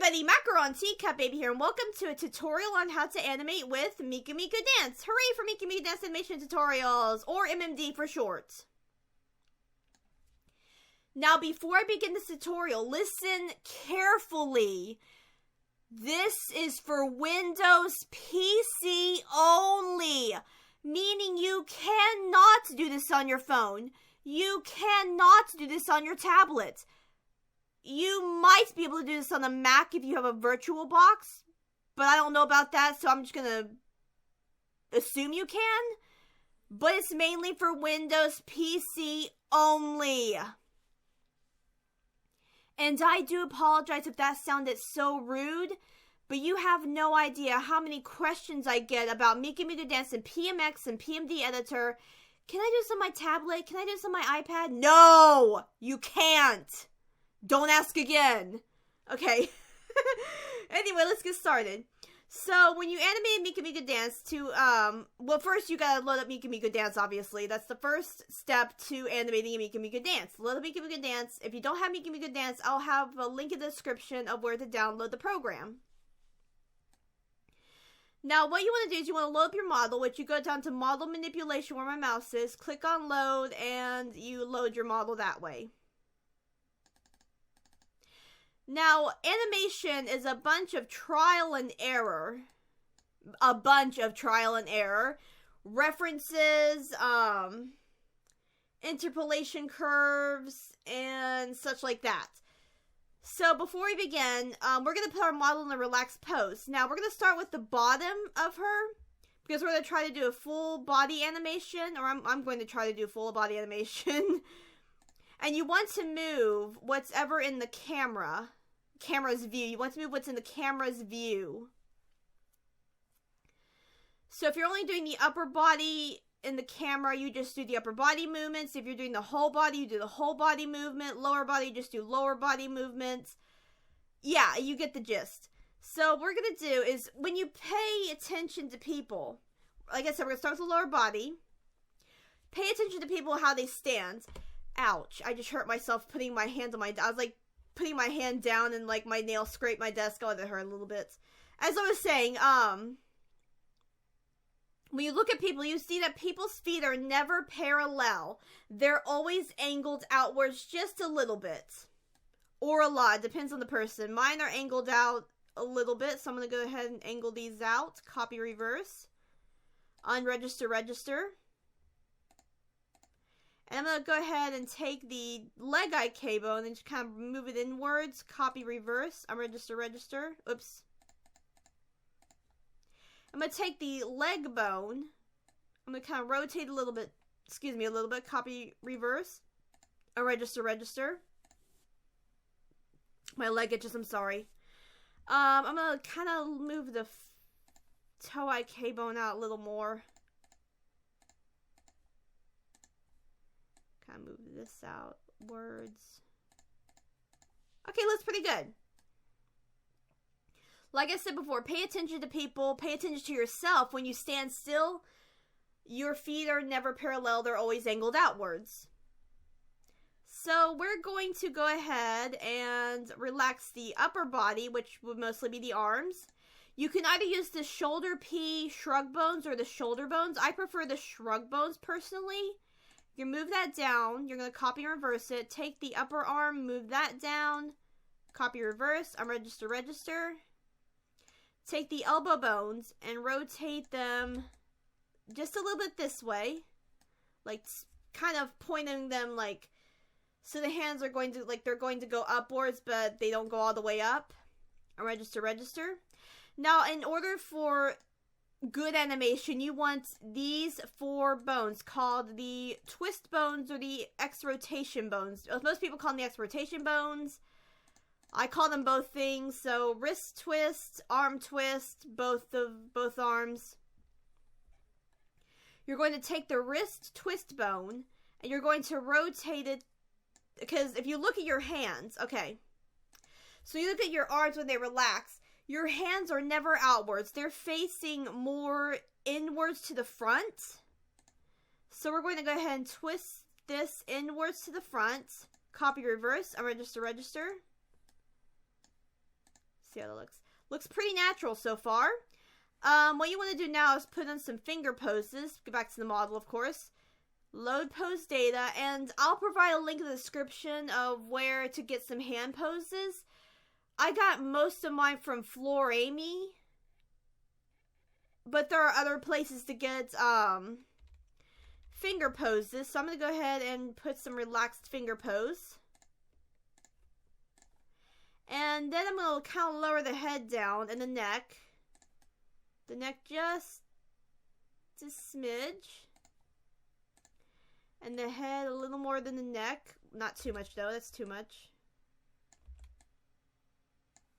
everybody, Macaron Teacup Baby here, and welcome to a tutorial on how to animate with MikuMikuDance. Hooray for MikuMikuDance animation tutorials, or MMD for short. Now, before I begin this tutorial, listen carefully. This is for Windows PC only, meaning you cannot do this on your phone. You cannot do this on your tablet. You might be able to do this on a Mac if you have a virtual box, but I don't know about that, so I'm just going to assume you can. But it's mainly for Windows PC only. And I do apologize if that sounded so rude, but you have no idea how many questions I get about MikuMikuDance and PMX and PMD editor. Can I do this on my tablet? Can I do this on my iPad? No, you can't. Don't ask again. Okay. Anyway, let's get started. So, when you animate MikuMikuDance to, well, first you gotta load up MikuMikuDance, obviously. That's the first step to animating MikuMikuDance. Load up MikuMikuDance. If you don't have MikuMikuDance, I'll have a link in the description of where to download the program. Now, what you want to do is you want to load up your model, which you go down to Model Manipulation, where my mouse is, click on Load, and you load your model that way. Now, animation is a bunch of trial and error. References, interpolation curves, and such like that. So, before we begin, we're going to put our model in a relaxed pose. Now, we're going to start with the bottom of her, because we're going to try to do a full body animation, or I'm going to try to do a full body animation. And you want to move what's ever in the camera's view. You want to move what's in the camera's view. So if you're only doing the upper body in the camera, you just do the upper body movements. If you're doing the whole body, you do the whole body movement. Lower body, you just do lower body movements. Yeah, you get the gist. So what we're going to do is, when you pay attention to people, like I said, we're going to start with the lower body. Pay attention to people, how they stand. Ouch, I just hurt myself putting my hand on I was like putting my hand down and like my nail scraped my desk. Oh, that hurt a little bit. As I was saying, when you look at people, you see that people's feet are never parallel. They're always angled outwards just a little bit. Or a lot, depends on the person. Mine are angled out a little bit, so I'm going to go ahead and angle these out. Copy, reverse. Unregister, register. And I'm going to go ahead and take the leg IK bone and just kind of move it inwards. Copy, reverse. Unregister, register. Oops. I'm going to take the leg bone. I'm going to kind of rotate a little bit. Excuse me, a little bit. Copy, reverse. Unregister, register. My leg itches, I'm sorry. I'm going to kind of move the toe IK bone out a little more. Kind of move this outwards. Okay, looks pretty good. Like I said before, pay attention to people, pay attention to yourself. When you stand still, your feet are never parallel, they're always angled outwards. So we're going to go ahead and relax the upper body, which would mostly be the arms. You can either use the shoulder P shrug bones or the shoulder bones. I prefer the shrug bones personally. You move that down, you're going to copy and reverse it, take the upper arm, move that down, copy, reverse, unregister, register. Take the elbow bones and rotate them just a little bit this way, like kind of pointing them like, so the hands are going to, like they're going to go upwards, but they don't go all the way up. Unregister, register. Now, in order for good animation, you want these 4 bones called the twist bones or the X rotation bones. Most people call them the X rotation bones. I call them both things. So wrist twist, arm twist, both arms. You're going to take the wrist twist bone and you're going to rotate it, because if you look at your hands, okay, so you look at your arms when they relax. Your hands are never outwards. They're facing more inwards to the front. So we're going to go ahead and twist this inwards to the front. Copy, reverse, unregister, register. see how that looks. Looks pretty natural so far. What you want to do now is put in some finger poses. Go back to the model, of course. Load pose data, and I'll provide a link in the description of where to get some hand poses. I got most of mine from Floor Amy, but there are other places to get finger poses, so I'm going to go ahead and put some relaxed finger pose. And then I'm going to kind of lower the head down and the neck. The neck just a smidge. And the head a little more than the neck. Not too much though, that's too much.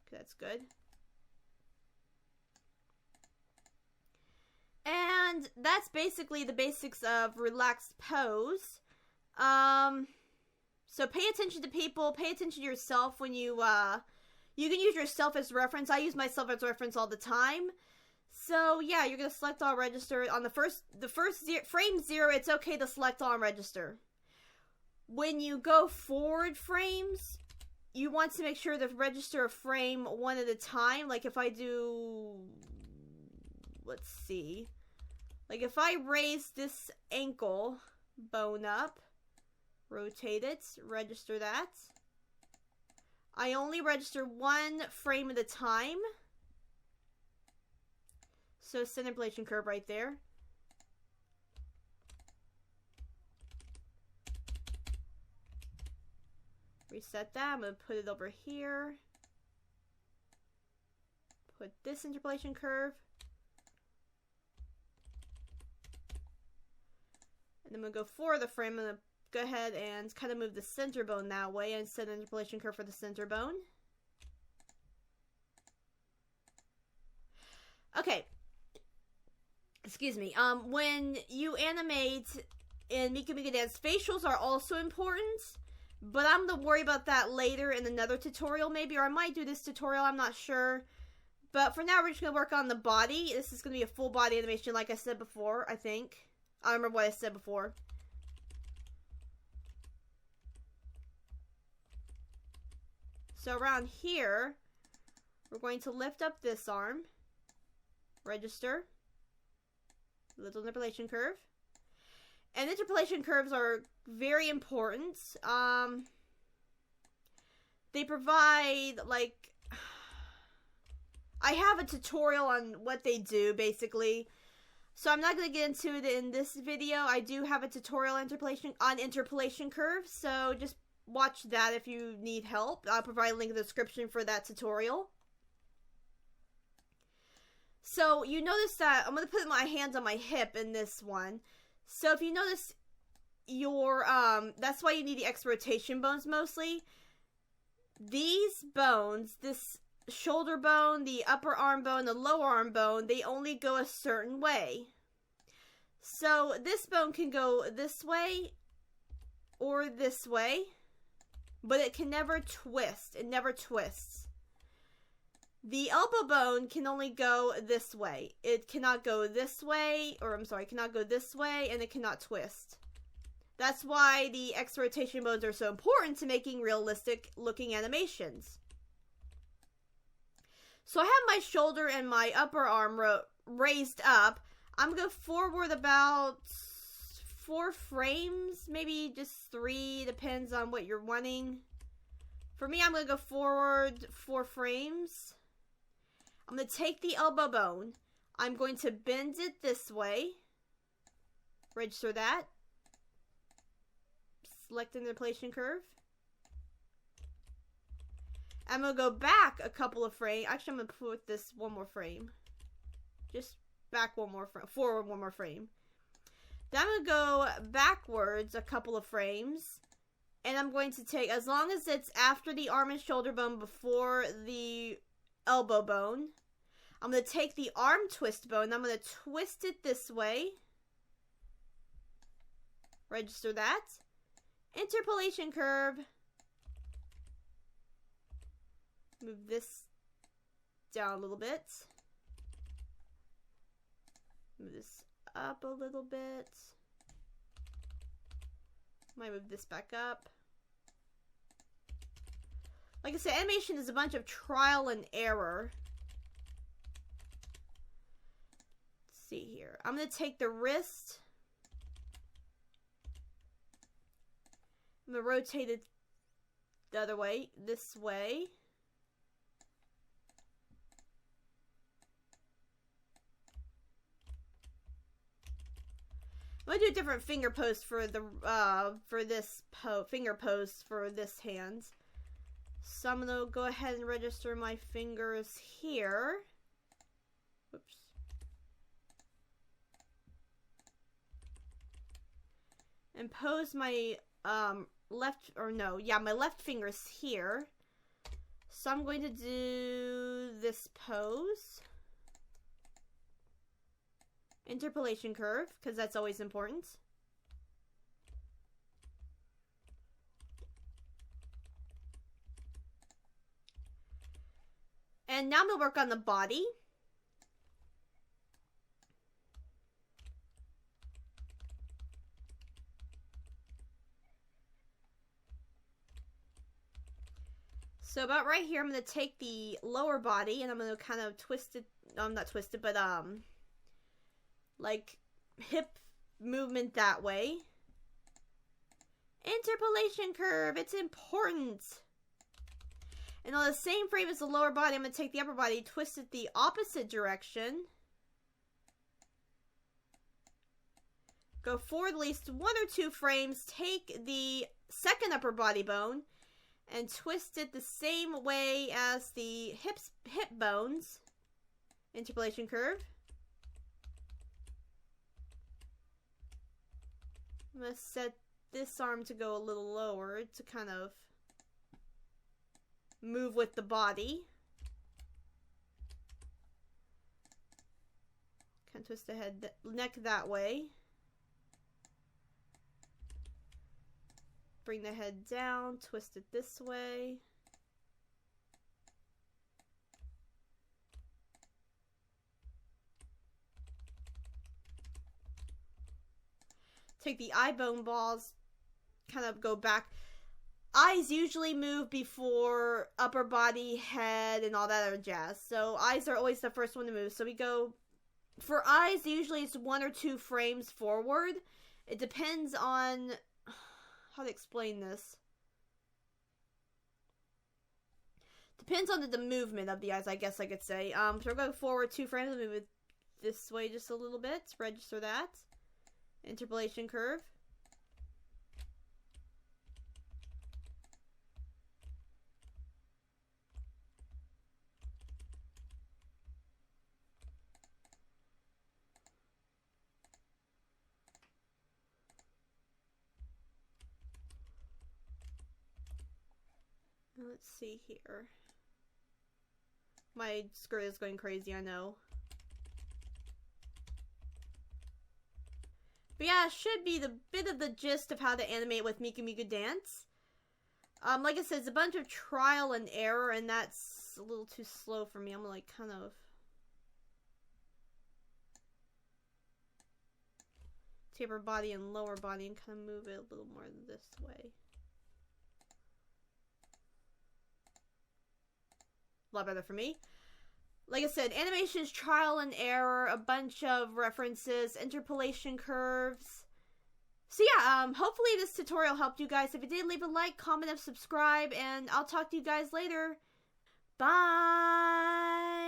Okay, that's good. And that's basically the basics of relaxed pose. So pay attention to people, pay attention to yourself when you can use yourself as reference. I use myself as reference all the time. So yeah, you're going to select all register. On the first frame 0, it's okay to select all and register. When you go forward frames, you want to make sure to register a frame one at a time. Like if I do, let's see. Like if I raise this ankle bone up, rotate it, register that. I only register one frame at a time. So center interpolation curve right there. Reset that. I'm going to put it over here. Put this interpolation curve. And then I'm going to go for the frame. I'm going to go ahead and kind of move the center bone that way and set an interpolation curve for the center bone. Okay. Excuse me. When you animate in MikuMikuDance, facials are also important, but I'm going to worry about that later in another tutorial maybe, or I might do this tutorial, I'm not sure. But for now, we're just going to work on the body. This is going to be a full body animation like I said before, I think. I don't remember what I said before. So around here, we're going to lift up this arm, register, little interpolation curve. And interpolation curves are very important. They provide, like, I have a tutorial on what they do, basically. So I'm not going to get into it in this video. I do have a tutorial on interpolation curves, so just watch that if you need help. I'll provide a link in the description for that tutorial. So you notice that I'm going to put my hands on my hip in this one. So if you notice your, that's why you need the X rotation bones mostly. These bones, this shoulder bone, the upper arm bone, the lower arm bone, they only go a certain way. So this bone can go this way or this way, but it can never twist. It never twists. The elbow bone can only go this way. It cannot go this way, or I'm sorry, it cannot go this way, and it cannot twist. That's why the X rotation bones are so important to making realistic looking animations. So I have my shoulder and my upper arm raised up. I'm going to go forward about 4 frames, maybe just 3, depends on what you're wanting. For me, I'm going to go forward 4 frames. I'm going to take the elbow bone. I'm going to bend it this way. Register that. Select the interpolation curve. I'm going to go back a couple of frames. Actually, I'm going to put this one more frame. Just back one more frame. Forward one more frame. Then I'm going to go backwards a couple of frames. And I'm going to take, as long as it's after the arm and shoulder bone before the elbow bone, I'm going to take the arm twist bone. I'm going to twist it this way. Register that. Interpolation curve. Move this down a little bit. Move this up a little bit. Might move this back up. Like I said, animation is a bunch of trial and error. Let's see here. I'm going to take the wrist. I'm going to rotate it the other way, this way. I'm going to do a different finger pose for the finger pose for this hand. So I'm going to go ahead and register my fingers here. Oops. And pose my my left fingers here. So I'm going to do this pose. Interpolation curve, because that's always important. And now I'm going to work on the body. So about right here, I'm going to take the lower body and I'm going to kind of twist it, not twist it, but like hip movement that way. Interpolation curve, it's important. And on the same frame as the lower body, I'm going to take the upper body, twist it the opposite direction. Go forward at least 1 or 2 frames, take the second upper body bone, and twist it the same way as the hip bones. Interpolation curve. I'm going to set this arm to go a little lower to kind of move with the body. Kind of twist the head, neck that way. Bring the head down, twist it this way. Take the eye bone balls, kind of go back. Eyes usually move before upper body, head, and all that other jazz. So eyes are always the first one to move. So we go, for eyes, usually it's 1 or 2 frames forward. It depends on how to explain this. Depends on the movement of the eyes, I guess I could say. So we're going forward 2 frames and move it this way just a little bit. Register that. Interpolation curve. Let's see here. My skirt is going crazy, I know. But yeah, it should be the bit of the gist of how to animate with MikuMikuDance. Like I said, it's a bunch of trial and error, and that's a little too slow for me. I'm gonna like kind of taper body and lower body and kind of move it a little more this way. A lot better for me. Like I said, animation is trial and error, a bunch of references, interpolation curves. So yeah, hopefully this tutorial helped you guys. If it did, leave a like, comment, and subscribe, and I'll talk to you guys later.